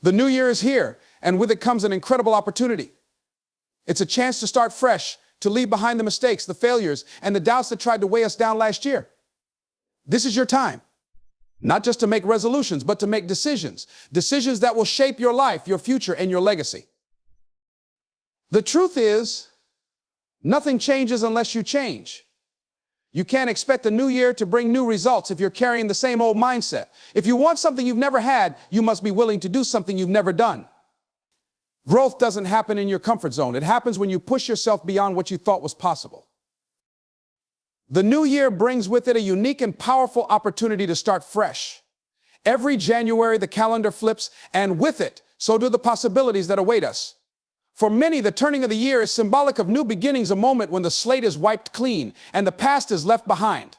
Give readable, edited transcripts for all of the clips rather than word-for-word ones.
The new year is here, and with it comes an incredible opportunity. It's a chance to start fresh, to leave behind the mistakes, the failures, and the doubts that tried to weigh us down last year. This is your time, not just to make resolutions, but to make decisions. Decisions that will shape your life, your future, and your legacy. The truth is, nothing changes unless you change. You can't expect a new year to bring new results if you're carrying the same old mindset. If you want something you've never had, you must be willing to do something you've never done. Growth doesn't happen in your comfort zone. It happens when you push yourself beyond what you thought was possible. The new year brings with it a unique and powerful opportunity to start fresh. Every January, the calendar flips, and with it, so do the possibilities that await us. For many, the turning of the year is symbolic of new beginnings, a moment when the slate is wiped clean and the past is left behind.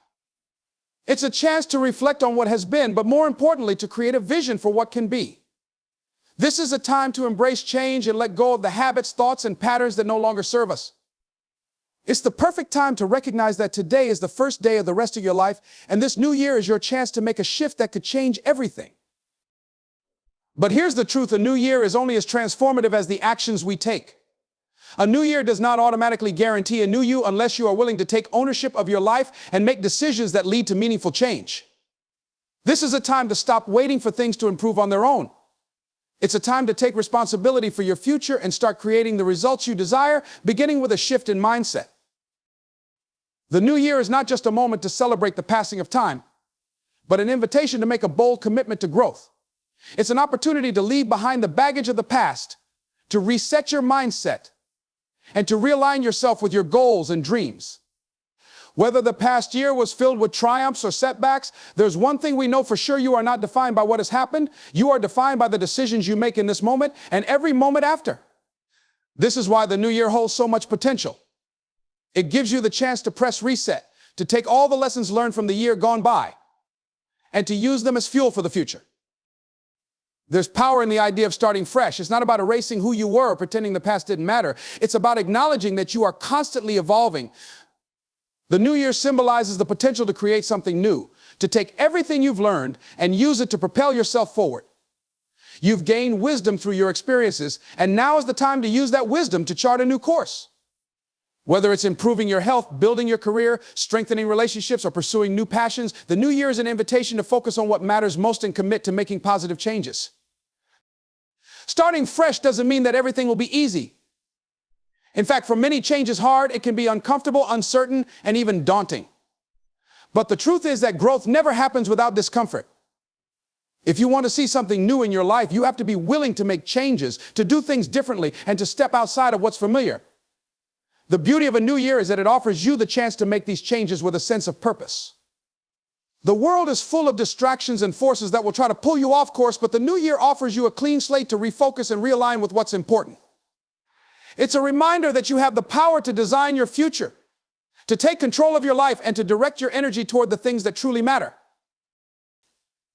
It's a chance to reflect on what has been, but more importantly, to create a vision for what can be. This is a time to embrace change and let go of the habits, thoughts, and patterns that no longer serve us. It's the perfect time to recognize that today is the first day of the rest of your life, and this new year is your chance to make a shift that could change everything. But here's the truth: a new year is only as transformative as the actions we take. A new year does not automatically guarantee a new you unless you are willing to take ownership of your life and make decisions that lead to meaningful change. This is a time to stop waiting for things to improve on their own. It's a time to take responsibility for your future and start creating the results you desire, beginning with a shift in mindset. The new year is not just a moment to celebrate the passing of time, but an invitation to make a bold commitment to growth. It's an opportunity to leave behind the baggage of the past, to reset your mindset, and to realign yourself with your goals and dreams. Whether the past year was filled with triumphs or setbacks, there's one thing we know for sure: you are not defined by what has happened. You are defined by the decisions you make in this moment and every moment after. This is why the new year holds so much potential. It gives you the chance to press reset, to take all the lessons learned from the year gone by, and to use them as fuel for the future. There's power in the idea of starting fresh. It's not about erasing who you were or pretending the past didn't matter. It's about acknowledging that you are constantly evolving. The new year symbolizes the potential to create something new, to take everything you've learned and use it to propel yourself forward. You've gained wisdom through your experiences, and now is the time to use that wisdom to chart a new course. Whether it's improving your health, building your career, strengthening relationships, or pursuing new passions, the new year is an invitation to focus on what matters most and commit to making positive changes. Starting fresh doesn't mean that everything will be easy. In fact, for many, change is hard. It can be uncomfortable, uncertain, and even daunting. But the truth is that growth never happens without discomfort. If you want to see something new in your life, you have to be willing to make changes, to do things differently, and to step outside of what's familiar. The beauty of a new year is that it offers you the chance to make these changes with a sense of purpose. The world is full of distractions and forces that will try to pull you off course, but the new year offers you a clean slate to refocus and realign with what's important. It's a reminder that you have the power to design your future, to take control of your life, and to direct your energy toward the things that truly matter.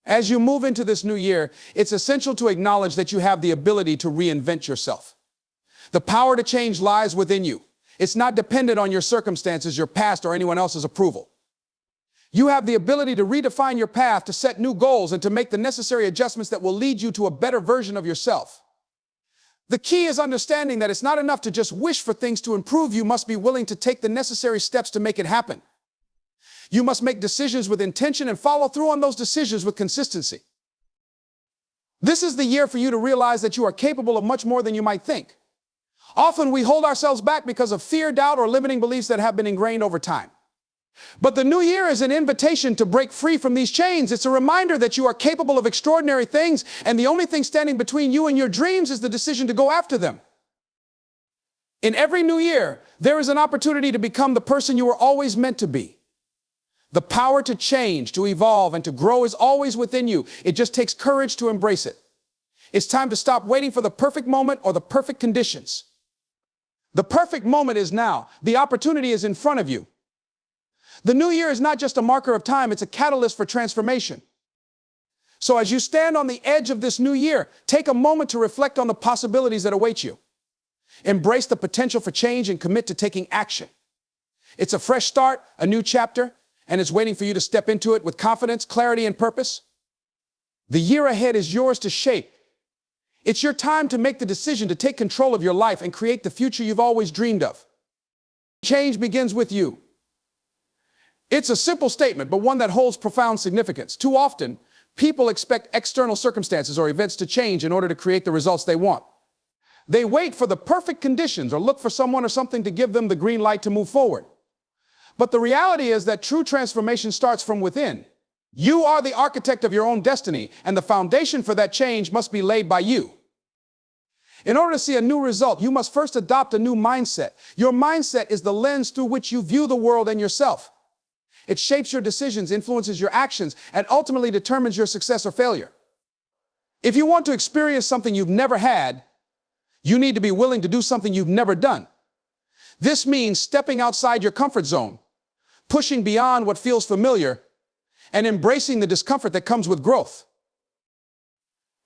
As you move into this new year, it's essential to acknowledge that you have the ability to reinvent yourself. The power to change lies within you. It's not dependent on your circumstances, your past, or anyone else's approval. You have the ability to redefine your path, to set new goals, and to make the necessary adjustments that will lead you to a better version of yourself. The key is understanding that it's not enough to just wish for things to improve. You must be willing to take the necessary steps to make it happen. You must make decisions with intention and follow through on those decisions with consistency. This is the year for you to realize that you are capable of much more than you might think. Often we hold ourselves back because of fear, doubt, or limiting beliefs that have been ingrained over time. But the new year is an invitation to break free from these chains. It's a reminder that you are capable of extraordinary things, and the only thing standing between you and your dreams is the decision to go after them. In every new year, there is an opportunity to become the person you were always meant to be. The power to change, to evolve, and to grow is always within you. It just takes courage to embrace it. It's time to stop waiting for the perfect moment or the perfect conditions. The perfect moment is now. The opportunity is in front of you. The new year is not just a marker of time, it's a catalyst for transformation. So as you stand on the edge of this new year, take a moment to reflect on the possibilities that await you. Embrace the potential for change and commit to taking action. It's a fresh start, a new chapter, and it's waiting for you to step into it with confidence, clarity, and purpose. The year ahead is yours to shape. It's your time to make the decision to take control of your life and create the future you've always dreamed of. Change begins with you. It's a simple statement, but one that holds profound significance. Too often, people expect external circumstances or events to change in order to create the results they want. They wait for the perfect conditions or look for someone or something to give them the green light to move forward. But the reality is that true transformation starts from within. You are the architect of your own destiny, and the foundation for that change must be laid by you. In order to see a new result, you must first adopt a new mindset. Your mindset is the lens through which you view the world and yourself. It shapes your decisions, influences your actions, and ultimately determines your success or failure. If you want to experience something you've never had, you need to be willing to do something you've never done. This means stepping outside your comfort zone, pushing beyond what feels familiar, and embracing the discomfort that comes with growth.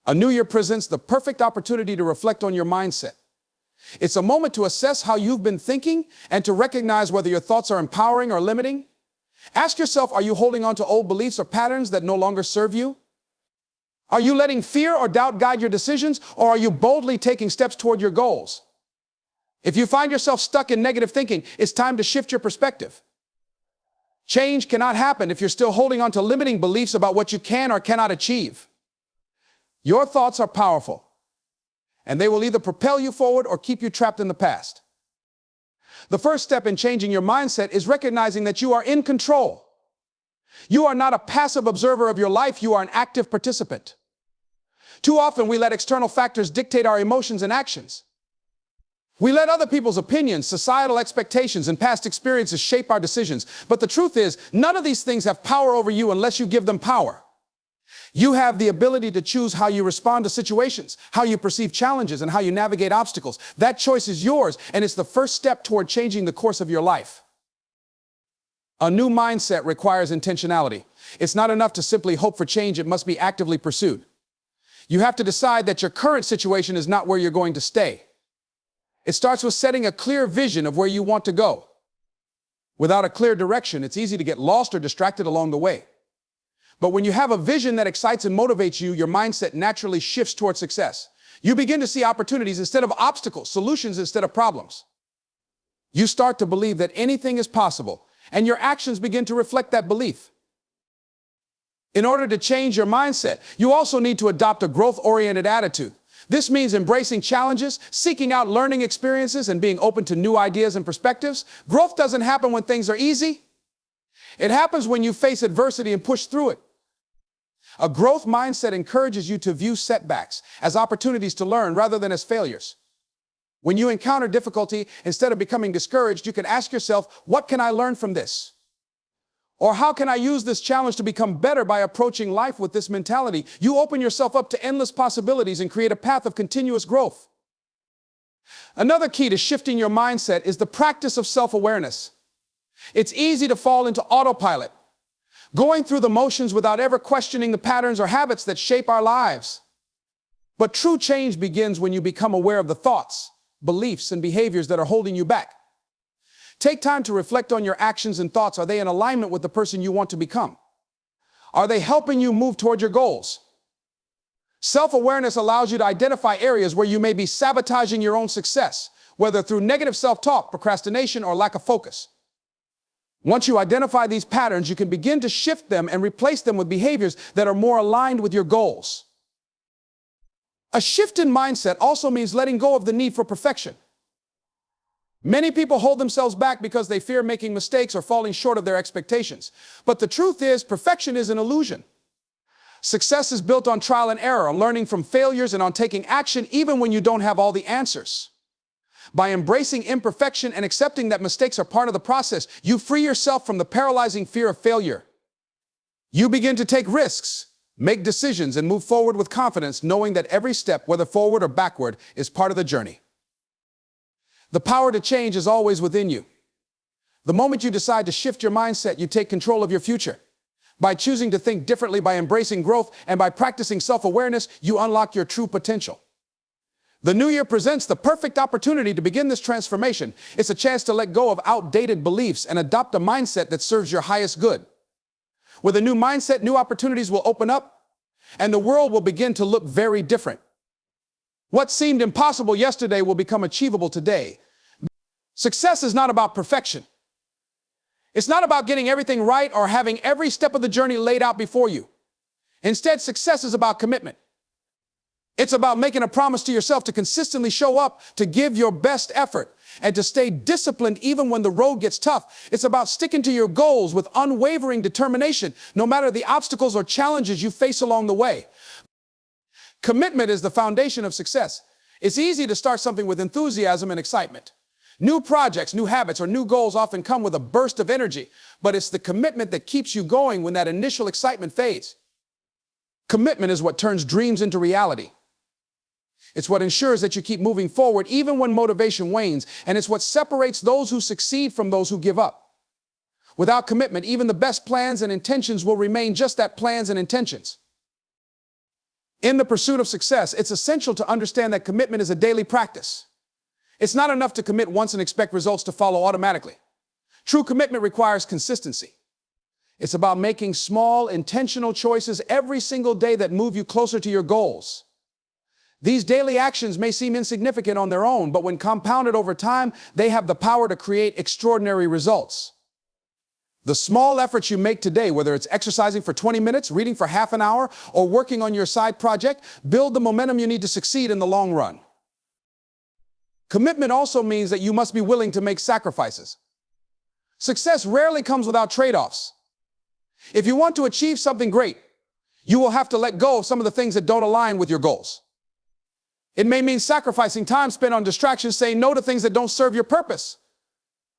A new year presents the perfect opportunity to reflect on your mindset. It's a moment to assess how you've been thinking and to recognize whether your thoughts are empowering or limiting. Ask yourself, are you holding on to old beliefs or patterns that no longer serve you? Are you letting fear or doubt guide your decisions, or are you boldly taking steps toward your goals? If you find yourself stuck in negative thinking, it's time to shift your perspective. Change cannot happen if you're still holding on to limiting beliefs about what you can or cannot achieve. Your thoughts are powerful, and they will either propel you forward or keep you trapped in the past. The first step in changing your mindset is recognizing that you are in control. You are not a passive observer of your life, you are an active participant. Too often we let external factors dictate our emotions and actions. We let other people's opinions, societal expectations, and past experiences shape our decisions. But the truth is, none of these things have power over you unless you give them power. You have the ability to choose how you respond to situations, how you perceive challenges, and how you navigate obstacles. That choice is yours, and it's the first step toward changing the course of your life. A new mindset requires intentionality. It's not enough to simply hope for change, it must be actively pursued. You have to decide that your current situation is not where you're going to stay. It starts with setting a clear vision of where you want to go. Without a clear direction, it's easy to get lost or distracted along the way. But when you have a vision that excites and motivates you, your mindset naturally shifts toward success. You begin to see opportunities instead of obstacles, solutions instead of problems. You start to believe that anything is possible, and your actions begin to reflect that belief. In order to change your mindset, you also need to adopt a growth-oriented attitude. This means embracing challenges, seeking out learning experiences, and being open to new ideas and perspectives. Growth doesn't happen when things are easy. It happens when you face adversity and push through it. A growth mindset encourages you to view setbacks as opportunities to learn rather than as failures. When you encounter difficulty, instead of becoming discouraged, you can ask yourself, what can I learn from this? Or how can I use this challenge to become better? By approaching life with this mentality, you open yourself up to endless possibilities and create a path of continuous growth. Another key to shifting your mindset is the practice of self-awareness. It's easy to fall into autopilot, going through the motions without ever questioning the patterns or habits that shape our lives. But true change begins when you become aware of the thoughts, beliefs, and behaviors that are holding you back. Take time to reflect on your actions and thoughts. Are they in alignment with the person you want to become? Are they helping you move toward your goals? Self-awareness allows you to identify areas where you may be sabotaging your own success, whether through negative self-talk, procrastination, or lack of focus. Once you identify these patterns, you can begin to shift them and replace them with behaviors that are more aligned with your goals. A shift in mindset also means letting go of the need for perfection. Many people hold themselves back because they fear making mistakes or falling short of their expectations. But the truth is, perfection is an illusion. Success is built on trial and error, on learning from failures, and on taking action even when you don't have all the answers. By embracing imperfection and accepting that mistakes are part of the process, you free yourself from the paralyzing fear of failure. You begin to take risks, make decisions, and move forward with confidence, knowing that every step, whether forward or backward, is part of the journey. The power to change is always within you. The moment you decide to shift your mindset, you take control of your future. By choosing to think differently, by embracing growth, and by practicing self-awareness, you unlock your true potential. The new year presents the perfect opportunity to begin this transformation. It's a chance to let go of outdated beliefs and adopt a mindset that serves your highest good. With a new mindset, new opportunities will open up, and the world will begin to look very different. What seemed impossible yesterday will become achievable today. Success is not about perfection. It's not about getting everything right or having every step of the journey laid out before you. Instead, success is about commitment. It's about making a promise to yourself to consistently show up, to give your best effort, and to stay disciplined even when the road gets tough. It's about sticking to your goals with unwavering determination, no matter the obstacles or challenges you face along the way. Commitment is the foundation of success. It's easy to start something with enthusiasm and excitement. New projects, new habits, or new goals often come with a burst of energy, but it's the commitment that keeps you going when that initial excitement fades. Commitment is what turns dreams into reality. It's what ensures that you keep moving forward even when motivation wanes, and it's what separates those who succeed from those who give up. Without commitment, even the best plans and intentions will remain just that, plans and intentions. In the pursuit of success, it's essential to understand that commitment is a daily practice. It's not enough to commit once and expect results to follow automatically. True commitment requires consistency. It's about making small, intentional choices every single day that move you closer to your goals. These daily actions may seem insignificant on their own, but when compounded over time, they have the power to create extraordinary results. The small efforts you make today, whether it's exercising for 20 minutes, reading for half an hour, or working on your side project, build the momentum you need to succeed in the long run. Commitment also means that you must be willing to make sacrifices. Success rarely comes without trade-offs. If you want to achieve something great, you will have to let go of some of the things that don't align with your goals. It may mean sacrificing time spent on distractions, saying no to things that don't serve your purpose,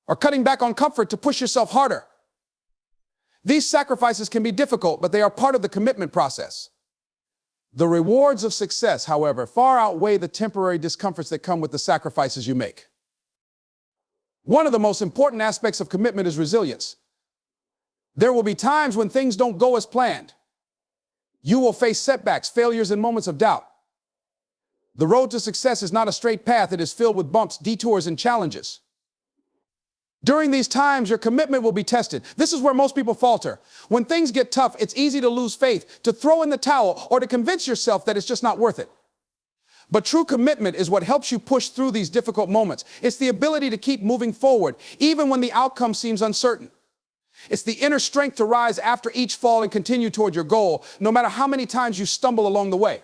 or cutting back on comfort to push yourself harder. These sacrifices can be difficult, but they are part of the commitment process. The rewards of success, however, far outweigh the temporary discomforts that come with the sacrifices you make. One of the most important aspects of commitment is resilience. There will be times when things don't go as planned. You will face setbacks, failures, and moments of doubt. The road to success is not a straight path. It is filled with bumps, detours, and challenges. During these times, your commitment will be tested. This is where most people falter. When things get tough, it's easy to lose faith, to throw in the towel, or to convince yourself that it's just not worth it. But true commitment is what helps you push through these difficult moments. It's the ability to keep moving forward, even when the outcome seems uncertain. It's the inner strength to rise after each fall and continue toward your goal, no matter how many times you stumble along the way.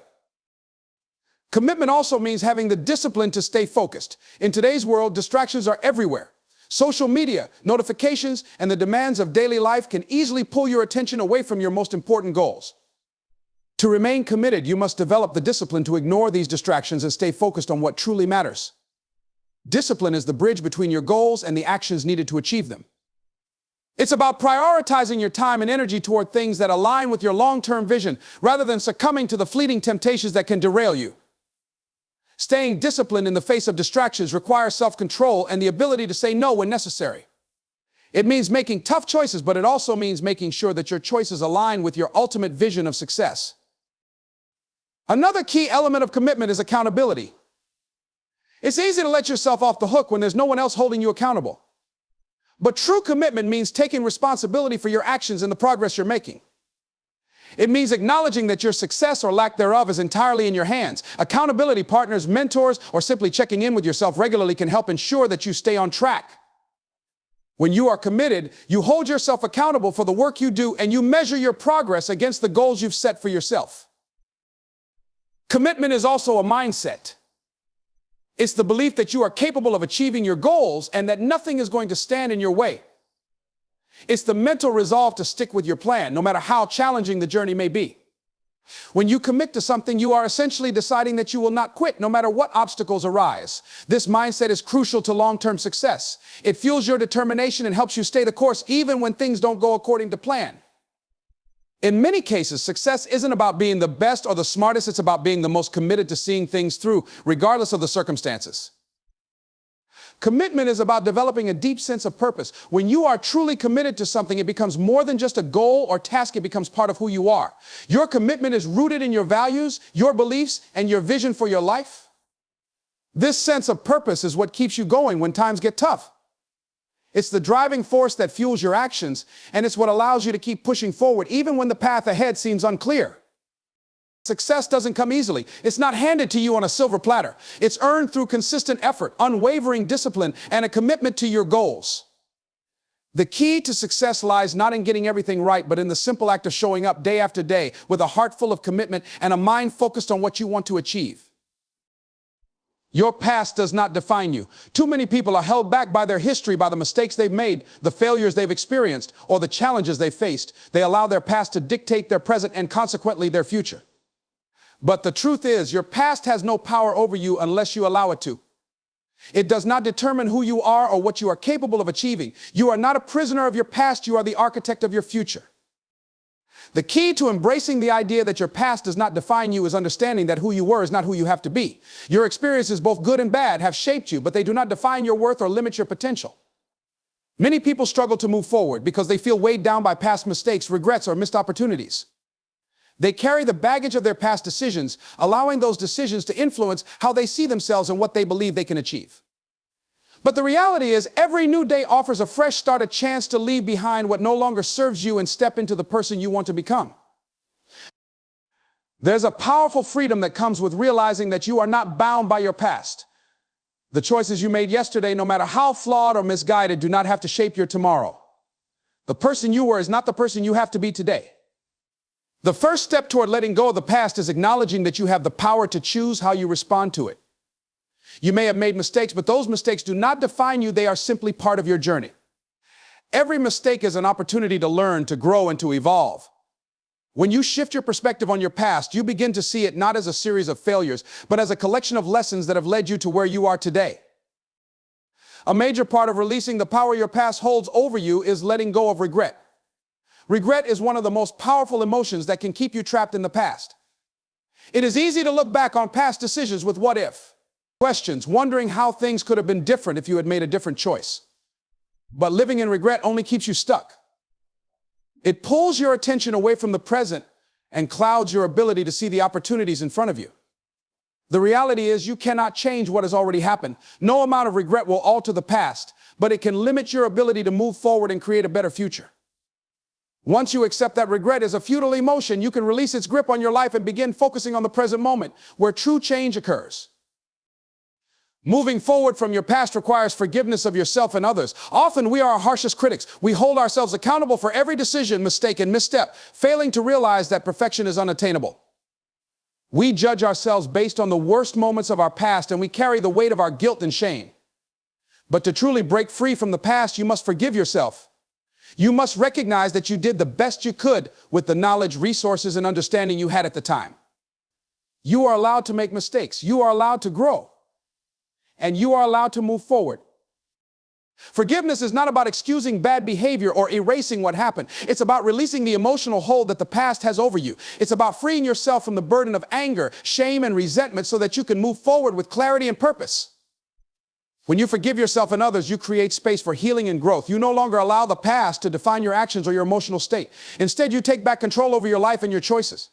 Commitment also means having the discipline to stay focused. In today's world, distractions are everywhere. Social media, notifications, and the demands of daily life can easily pull your attention away from your most important goals. To remain committed, you must develop the discipline to ignore these distractions and stay focused on what truly matters. Discipline is the bridge between your goals and the actions needed to achieve them. It's about prioritizing your time and energy toward things that align with your long-term vision, rather than succumbing to the fleeting temptations that can derail you. Staying disciplined in the face of distractions requires self-control and the ability to say no when necessary. It means making tough choices, but it also means making sure that your choices align with your ultimate vision of success. Another key element of commitment is accountability. It's easy to let yourself off the hook when there's no one else holding you accountable. But true commitment means taking responsibility for your actions and the progress you're making. It means acknowledging that your success or lack thereof is entirely in your hands. Accountability partners, mentors, or simply checking in with yourself regularly can help ensure that you stay on track. When you are committed, you hold yourself accountable for the work you do and you measure your progress against the goals you've set for yourself. Commitment is also a mindset. It's the belief that you are capable of achieving your goals and that nothing is going to stand in your way. It's the mental resolve to stick with your plan, no matter how challenging the journey may be. When you commit to something, you are essentially deciding that you will not quit, no matter what obstacles arise. This mindset is crucial to long-term success. It fuels your determination and helps you stay the course, even when things don't go according to plan. In many cases, success isn't about being the best or the smartest. It's about being the most committed to seeing things through, regardless of the circumstances. Commitment is about developing a deep sense of purpose. When you are truly committed to something, it becomes more than just a goal or task. It becomes part of who you are. Your commitment is rooted in your values, your beliefs, and your vision for your life. This sense of purpose is what keeps you going when times get tough. It's the driving force that fuels your actions, and it's what allows you to keep pushing forward even when the path ahead seems unclear. Success doesn't come easily. It's not handed to you on a silver platter. It's earned through consistent effort, unwavering discipline, and a commitment to your goals. The key to success lies not in getting everything right, but in the simple act of showing up day after day with a heart full of commitment and a mind focused on what you want to achieve. Your past does not define you. Too many people are held back by their history, by the mistakes they've made, the failures they've experienced, or the challenges they've faced. They allow their past to dictate their present and consequently their future. But the truth is, your past has no power over you unless you allow it to. It does not determine who you are or what you are capable of achieving. You are not a prisoner of your past, you are the architect of your future. The key to embracing the idea that your past does not define you is understanding that who you were is not who you have to be. Your experiences, both good and bad, have shaped you, but they do not define your worth or limit your potential. Many people struggle to move forward because they feel weighed down by past mistakes, regrets, or missed opportunities. They carry the baggage of their past decisions, allowing those decisions to influence how they see themselves and what they believe they can achieve. But the reality is, every new day offers a fresh start, a chance to leave behind what no longer serves you and step into the person you want to become. There's a powerful freedom that comes with realizing that you are not bound by your past. The choices you made yesterday, no matter how flawed or misguided, do not have to shape your tomorrow. The person you were is not the person you have to be today. The first step toward letting go of the past is acknowledging that you have the power to choose how you respond to it. You may have made mistakes, but those mistakes do not define you. They are simply part of your journey. Every mistake is an opportunity to learn, to grow, and to evolve. When you shift your perspective on your past, you begin to see it not as a series of failures, but as a collection of lessons that have led you to where you are today. A major part of releasing the power your past holds over you is letting go of regret. Regret is one of the most powerful emotions that can keep you trapped in the past. It is easy to look back on past decisions with what if questions, wondering how things could have been different if you had made a different choice. But living in regret only keeps you stuck. It pulls your attention away from the present and clouds your ability to see the opportunities in front of you. The reality is, you cannot change what has already happened. No amount of regret will alter the past, but it can limit your ability to move forward and create a better future. Once you accept that regret is a futile emotion, you can release its grip on your life and begin focusing on the present moment, where true change occurs. Moving forward from your past requires forgiveness of yourself and others. Often we are our harshest critics. We hold ourselves accountable for every decision, mistake, and misstep, failing to realize that perfection is unattainable. We judge ourselves based on the worst moments of our past, and we carry the weight of our guilt and shame. But to truly break free from the past, you must forgive yourself. You must recognize that you did the best you could with the knowledge, resources, and understanding you had at the time. You are allowed to make mistakes. You are allowed to grow. And you are allowed to move forward. Forgiveness is not about excusing bad behavior or erasing what happened. It's about releasing the emotional hold that the past has over you. It's about freeing yourself from the burden of anger, shame, and resentment so that you can move forward with clarity and purpose. When you forgive yourself and others, you create space for healing and growth. You no longer allow the past to define your actions or your emotional state. Instead, you take back control over your life and your choices.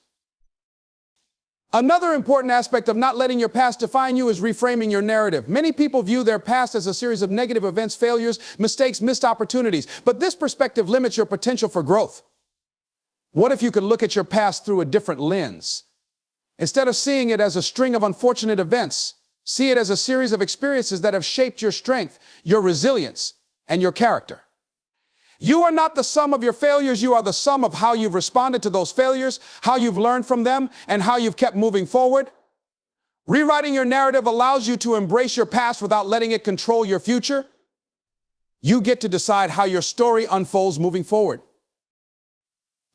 Another important aspect of not letting your past define you is reframing your narrative. Many people view their past as a series of negative events, failures, mistakes, missed opportunities. But this perspective limits your potential for growth. What if you could look at your past through a different lens? Instead of seeing it as a string of unfortunate events, see it as a series of experiences that have shaped your strength, your resilience, and your character. You are not the sum of your failures. You are the sum of how you've responded to those failures, how you've learned from them, and how you've kept moving forward. Rewriting your narrative allows you to embrace your past without letting it control your future. You get to decide how your story unfolds moving forward.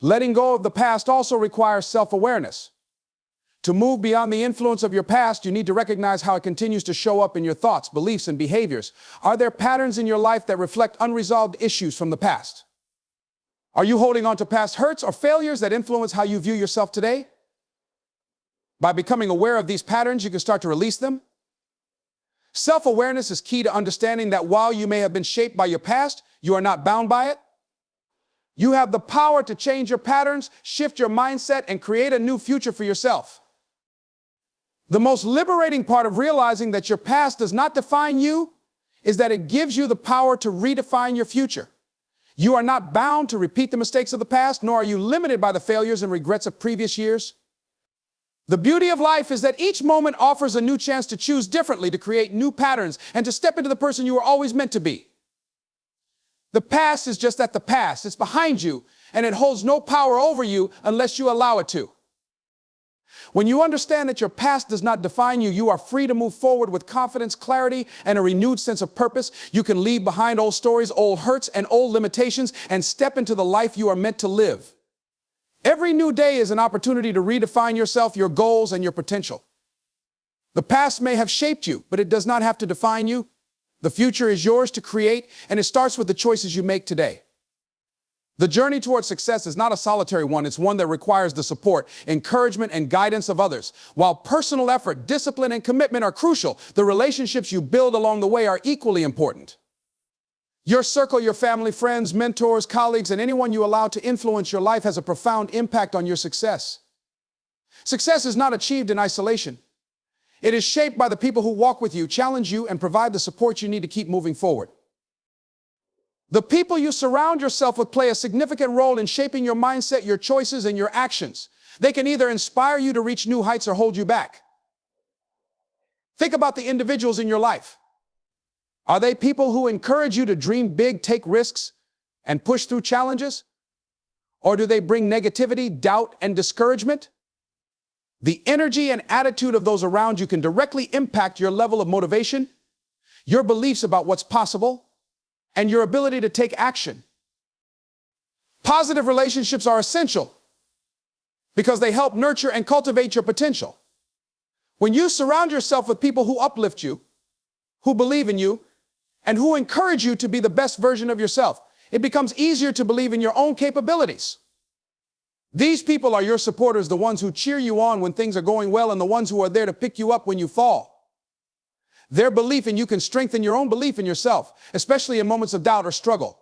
Letting go of the past also requires self-awareness. To move beyond the influence of your past, you need to recognize how it continues to show up in your thoughts, beliefs, and behaviors. Are there patterns in your life that reflect unresolved issues from the past? Are you holding on to past hurts or failures that influence how you view yourself today? By becoming aware of these patterns, you can start to release them. Self-awareness is key to understanding that while you may have been shaped by your past, you are not bound by it. You have the power to change your patterns, shift your mindset, and create a new future for yourself. The most liberating part of realizing that your past does not define you is that it gives you the power to redefine your future. You are not bound to repeat the mistakes of the past, nor are you limited by the failures and regrets of previous years. The beauty of life is that each moment offers a new chance to choose differently, to create new patterns, and to step into the person you were always meant to be. The past is just that, the past. It's behind you, and it holds no power over you unless you allow it to. When you understand that your past does not define you, you are free to move forward with confidence, clarity, and a renewed sense of purpose. You can leave behind old stories, old hurts, and old limitations, and step into the life you are meant to live. Every new day is an opportunity to redefine yourself, your goals, and your potential. The past may have shaped you, but it does not have to define you. The future is yours to create, and it starts with the choices you make today. The journey towards success is not a solitary one. It's one that requires the support, encouragement, and guidance of others. While personal effort, discipline, and commitment are crucial, the relationships you build along the way are equally important. Your circle, your family, friends, mentors, colleagues, and anyone you allow to influence your life has a profound impact on your success. Success is not achieved in isolation. It is shaped by the people who walk with you, challenge you, and provide the support you need to keep moving forward. The people you surround yourself with play a significant role in shaping your mindset, your choices, and your actions. They can either inspire you to reach new heights or hold you back. Think about the individuals in your life. Are they people who encourage you to dream big, take risks, and push through challenges? Or do they bring negativity, doubt, and discouragement? The energy and attitude of those around you can directly impact your level of motivation, your beliefs about what's possible, and your ability to take action. Positive relationships are essential because they help nurture and cultivate your potential. When you surround yourself with people who uplift you, who believe in you, and who encourage you to be the best version of yourself, it becomes easier to believe in your own capabilities. These people are your supporters, the ones who cheer you on when things are going well and the ones who are there to pick you up when you fall. Their belief in you can strengthen your own belief in yourself, especially in moments of doubt or struggle.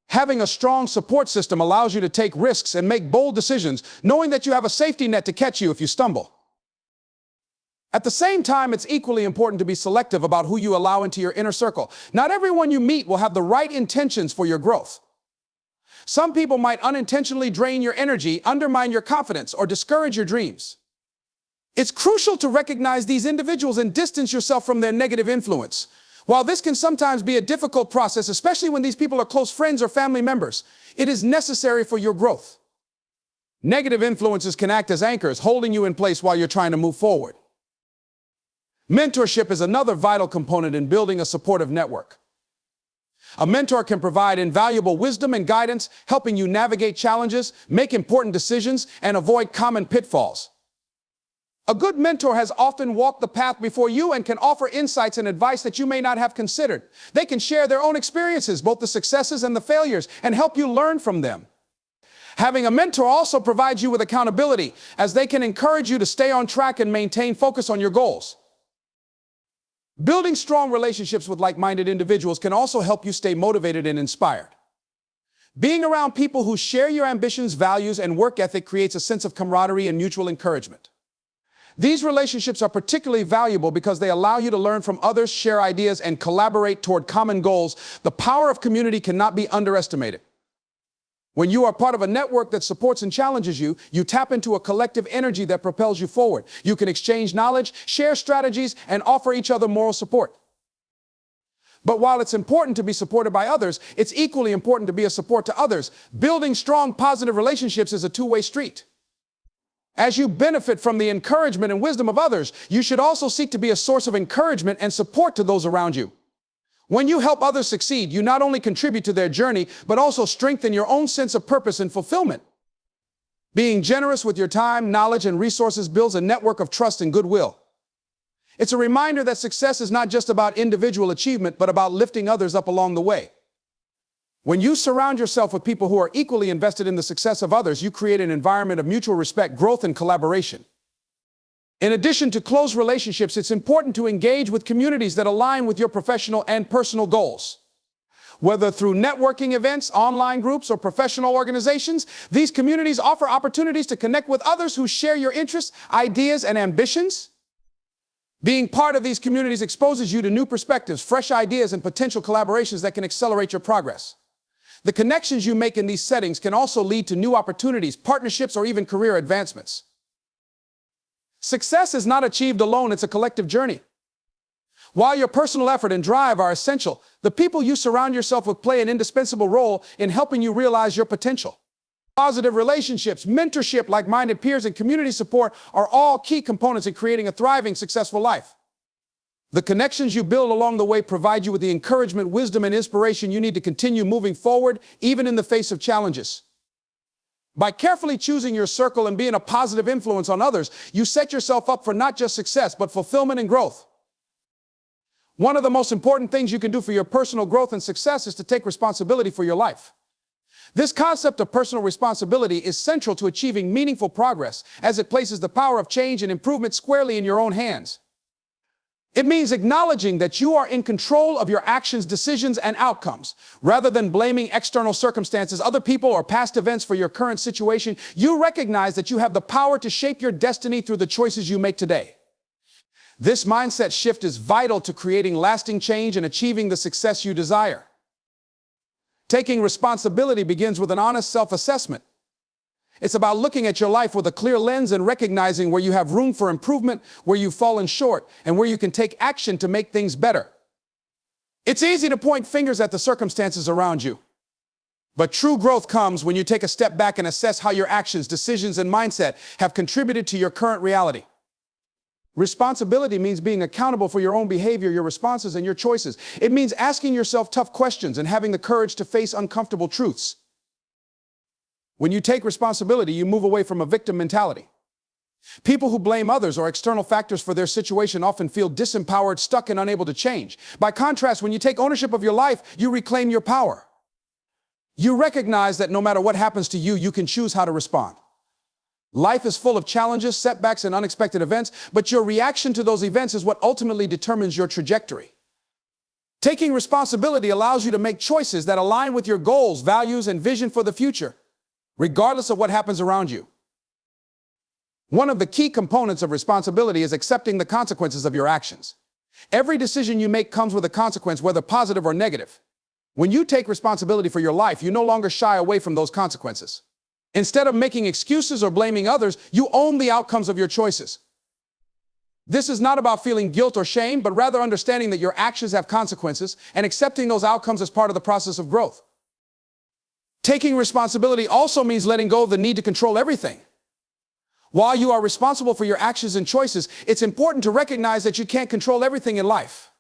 Having a strong support system allows you to take risks and make bold decisions, knowing that you have a safety net to catch you if you stumble. At the same time, it's equally important to be selective about who you allow into your inner circle. Not everyone you meet will have the right intentions for your growth. Some people might unintentionally drain your energy, undermine your confidence, or discourage your dreams. It's crucial to recognize these individuals and distance yourself from their negative influence. While this can sometimes be a difficult process, especially when these people are close friends or family members, it is necessary for your growth. Negative influences can act as anchors, holding you in place while you're trying to move forward. Mentorship is another vital component in building a supportive network. A mentor can provide invaluable wisdom and guidance, helping you navigate challenges, make important decisions, and avoid common pitfalls. A good mentor has often walked the path before you and can offer insights and advice that you may not have considered. They can share their own experiences, both the successes and the failures, and help you learn from them. Having a mentor also provides you with accountability, as they can encourage you to stay on track and maintain focus on your goals. Building strong relationships with like-minded individuals can also help you stay motivated and inspired. Being around people who share your ambitions, values, and work ethic creates a sense of camaraderie and mutual encouragement. These relationships are particularly valuable because they allow you to learn from others, share ideas, and collaborate toward common goals. The power of community cannot be underestimated. When you are part of a network that supports and challenges you, you tap into a collective energy that propels you forward. You can exchange knowledge, share strategies, and offer each other moral support. But while it's important to be supported by others, it's equally important to be a support to others. Building strong, positive relationships is a two-way street. As you benefit from the encouragement and wisdom of others, you should also seek to be a source of encouragement and support to those around you. When you help others succeed, you not only contribute to their journey, but also strengthen your own sense of purpose and fulfillment. Being generous with your time, knowledge, and resources builds a network of trust and goodwill. It's a reminder that success is not just about individual achievement, but about lifting others up along the way. When you surround yourself with people who are equally invested in the success of others, you create an environment of mutual respect, growth, and collaboration. In addition to close relationships, it's important to engage with communities that align with your professional and personal goals. Whether through networking events, online groups, or professional organizations, these communities offer opportunities to connect with others who share your interests, ideas, and ambitions. Being part of these communities exposes you to new perspectives, fresh ideas, and potential collaborations that can accelerate your progress. The connections you make in these settings can also lead to new opportunities, partnerships, or even career advancements. Success is not achieved alone, it's a collective journey. While your personal effort and drive are essential, the people you surround yourself with play an indispensable role in helping you realize your potential. Positive relationships, mentorship, like-minded peers, and community support are all key components in creating a thriving, successful life. The connections you build along the way provide you with the encouragement, wisdom, and inspiration you need to continue moving forward, even in the face of challenges. By carefully choosing your circle and being a positive influence on others, you set yourself up for not just success, but fulfillment and growth. One of the most important things you can do for your personal growth and success is to take responsibility for your life. This concept of personal responsibility is central to achieving meaningful progress, as it places the power of change and improvement squarely in your own hands. It means acknowledging that you are in control of your actions, decisions, and outcomes. Rather than blaming external circumstances, other people, or past events for your current situation, you recognize that you have the power to shape your destiny through the choices you make today. This mindset shift is vital to creating lasting change and achieving the success you desire. Taking responsibility begins with an honest self-assessment. It's about looking at your life with a clear lens and recognizing where you have room for improvement, where you've fallen short, and where you can take action to make things better. It's easy to point fingers at the circumstances around you. But true growth comes when you take a step back and assess how your actions, decisions, and mindset have contributed to your current reality. Responsibility means being accountable for your own behavior, your responses, and your choices. It means asking yourself tough questions and having the courage to face uncomfortable truths. When you take responsibility, you move away from a victim mentality. People who blame others or external factors for their situation often feel disempowered, stuck, and unable to change. By contrast, when you take ownership of your life, you reclaim your power. You recognize that no matter what happens to you, you can choose how to respond. Life is full of challenges, setbacks, and unexpected events, but your reaction to those events is what ultimately determines your trajectory. Taking responsibility allows you to make choices that align with your goals, values, and vision for the future, regardless of what happens around you. One of the key components of responsibility is accepting the consequences of your actions. Every decision you make comes with a consequence, whether positive or negative. When you take responsibility for your life, you no longer shy away from those consequences. Instead of making excuses or blaming others, you own the outcomes of your choices. This is not about feeling guilt or shame, but rather understanding that your actions have consequences and accepting those outcomes as part of the process of growth. Taking responsibility also means letting go of the need to control everything. While you are responsible for your actions and choices, it's important to recognize that you can't control everything in life.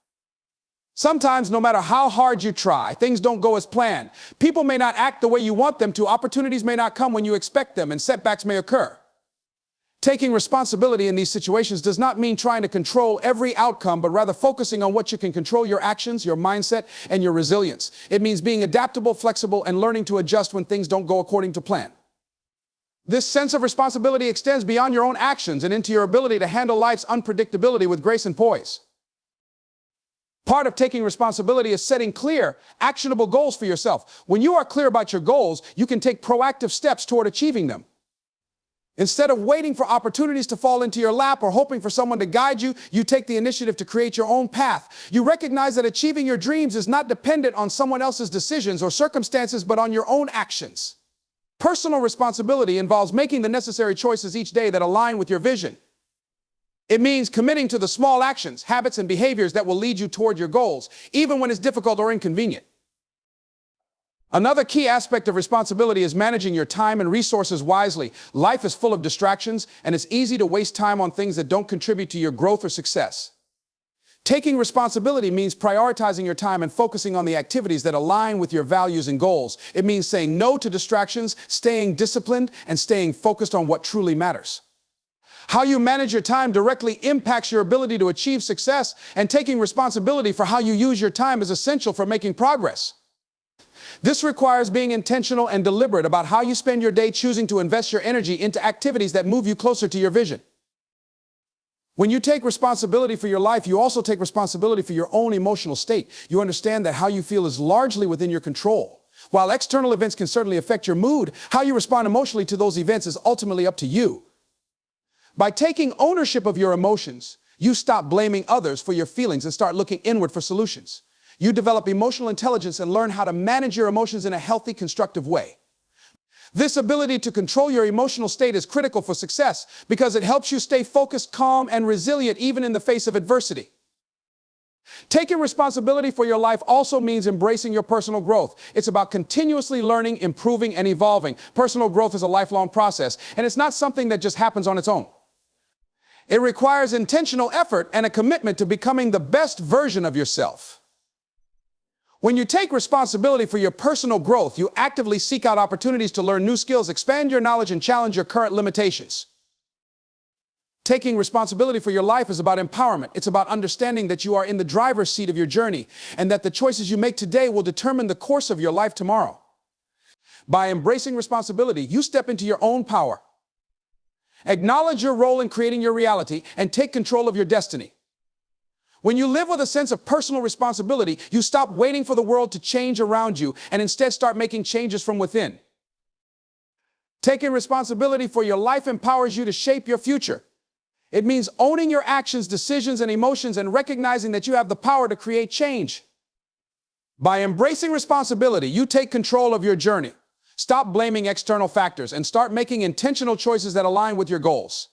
Sometimes, no matter how hard you try, things don't go as planned. People may not act the way you want them to, opportunities may not come when you expect them, and setbacks may occur. Taking responsibility in these situations does not mean trying to control every outcome, but rather focusing on what you can control: your actions, your mindset, and your resilience. It means being adaptable, flexible, and learning to adjust when things don't go according to plan. This sense of responsibility extends beyond your own actions and into your ability to handle life's unpredictability with grace and poise. Part of taking responsibility is setting clear, actionable goals for yourself. When you are clear about your goals, you can take proactive steps toward achieving them. Instead of waiting for opportunities to fall into your lap or hoping for someone to guide you, you take the initiative to create your own path. You recognize that achieving your dreams is not dependent on someone else's decisions or circumstances, but on your own actions. Personal responsibility involves making the necessary choices each day that align with your vision. It means committing to the small actions, habits, and behaviors that will lead you toward your goals, even when it's difficult or inconvenient. Another key aspect of responsibility is managing your time and resources wisely. Life is full of distractions, and it's easy to waste time on things that don't contribute to your growth or success. Taking responsibility means prioritizing your time and focusing on the activities that align with your values and goals. It means saying no to distractions, staying disciplined, and staying focused on what truly matters. How you manage your time directly impacts your ability to achieve success, and taking responsibility for how you use your time is essential for making progress. This requires being intentional and deliberate about how you spend your day, choosing to invest your energy into activities that move you closer to your vision. When you take responsibility for your life, you also take responsibility for your own emotional state. You understand that how you feel is largely within your control. While external events can certainly affect your mood, how you respond emotionally to those events is ultimately up to you. By taking ownership of your emotions, you stop blaming others for your feelings and start looking inward for solutions. You develop emotional intelligence and learn how to manage your emotions in a healthy, constructive way. This ability to control your emotional state is critical for success because it helps you stay focused, calm, and resilient even in the face of adversity. Taking responsibility for your life also means embracing your personal growth. It's about continuously learning, improving, and evolving. Personal growth is a lifelong process, and it's not something that just happens on its own. It requires intentional effort and a commitment to becoming the best version of yourself. When you take responsibility for your personal growth, you actively seek out opportunities to learn new skills, expand your knowledge, and challenge your current limitations. Taking responsibility for your life is about empowerment. It's about understanding that you are in the driver's seat of your journey and that the choices you make today will determine the course of your life tomorrow. By embracing responsibility, you step into your own power. Acknowledge your role in creating your reality and take control of your destiny. When you live with a sense of personal responsibility, you stop waiting for the world to change around you and instead start making changes from within. Taking responsibility for your life empowers you to shape your future. It means owning your actions, decisions, and emotions and recognizing that you have the power to create change. By embracing responsibility, you take control of your journey. Stop blaming external factors and start making intentional choices that align with your goals.